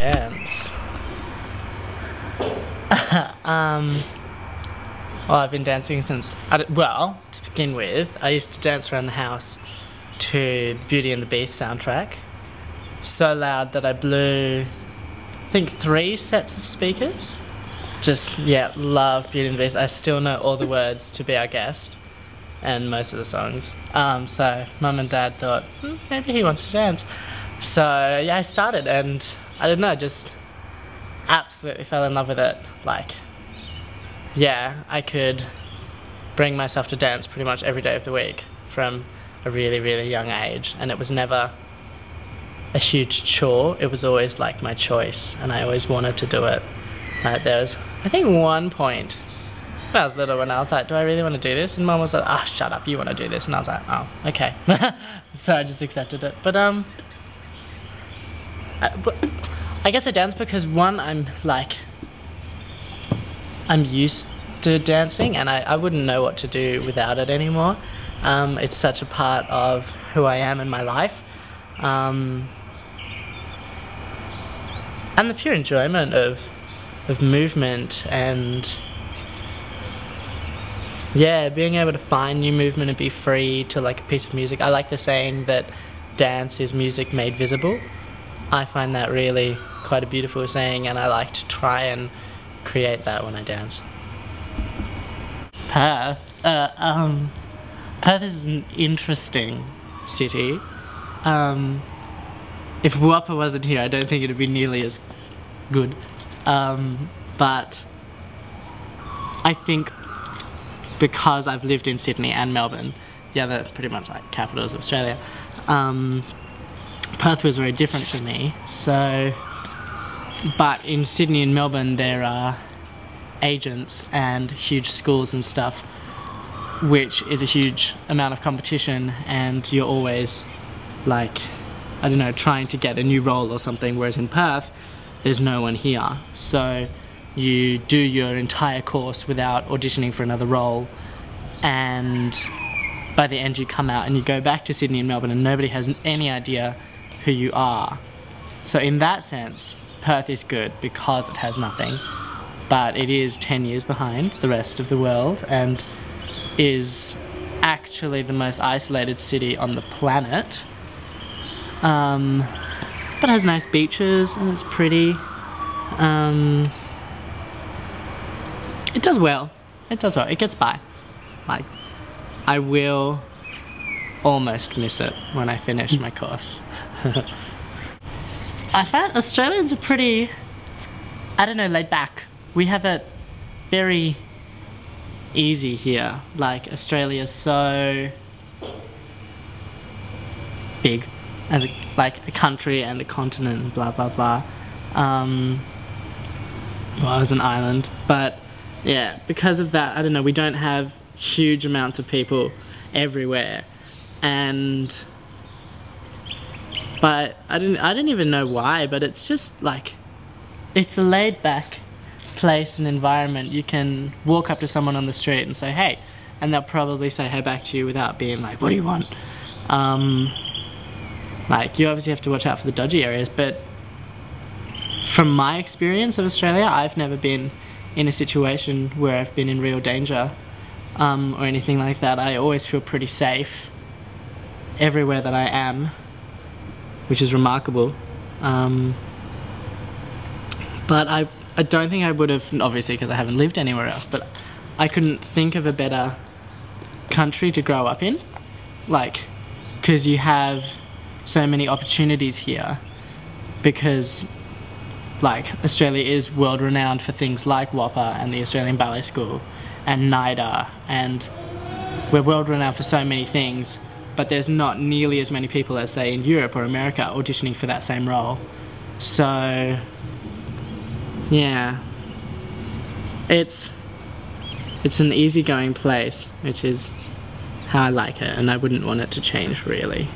dance. Well, I've been dancing since, well, to begin with, I used to dance around the house to Beauty and the Beast soundtrack. So loud that I blew, I think, 3 sets of speakers. Just, yeah, love Beauty and the Beast. I still know all the words to Be Our Guest and most of the songs. So Mum and Dad thought, maybe he wants to dance. So yeah, I started, and I don't know, just absolutely fell in love with it. Like, yeah, I could bring myself to dance pretty much every day of the week from a really, really young age, and it was never a huge chore. It was always like my choice, and I always wanted to do it. There was, I think, one point when I was little when I was like, do I really want to do this? And Mum was like, ah, shut up, you want to do this. And I was like, oh, okay. So I just accepted it. But I guess I dance because, one, I'm used to dancing, and I wouldn't know what to do without it anymore. It's such a part of who I am in my life. And the pure enjoyment of movement, and yeah, being able to find new movement and be free to like a piece of music. I like the saying that dance is music made visible. I find that really quite a beautiful saying, and I like to try and create that when I dance. Perth. Perth is an interesting city. If Whopper wasn't here, I don't think it'd be nearly as good. But I think because I've lived in Sydney and Melbourne, the other pretty much like capitals of Australia, Perth was very different for me. So, but in Sydney and Melbourne there are agents and huge schools and stuff, which is a huge amount of competition, and you're always like, I don't know, trying to get a new role or something, whereas in Perth there's no one here. So you do your entire course without auditioning for another role, and by the end you come out and you go back to Sydney and Melbourne and nobody has any idea who you are. So in that sense, Perth is good because it has nothing, but it is 10 years behind the rest of the world and is actually the most isolated city on the planet. But it has nice beaches and it's pretty. It does well. It does well. It gets by. Like, I will almost miss it when I finish my course. I find Australians are pretty, I don't know, laid back. We have it very easy here. Like, Australia's so big as a country and a continent and blah blah blah. Well, as an island, but yeah, because of that, I don't know, we don't have huge amounts of people everywhere, but I didn't even know why, but it's just like, it's a laid back place and environment. You can walk up to someone on the street and say hey, and they'll probably say hey back to you without being like, what do you want? Like, you obviously have to watch out for the dodgy areas, but from my experience of Australia, I've never been in a situation where I've been in real danger or anything like that. I always feel pretty safe everywhere that I am, which is remarkable. But I don't think I would have, obviously because I haven't lived anywhere else, but I couldn't think of a better country to grow up in. Like, because you have so many opportunities here, because like, Australia is world renowned for things like Whopper and the Australian Ballet School and NIDA, and we're world renowned for so many things, but there's not nearly as many people as say in Europe or America auditioning for that same role. So yeah, it's an easygoing place, which is how I like it, and I wouldn't want it to change really.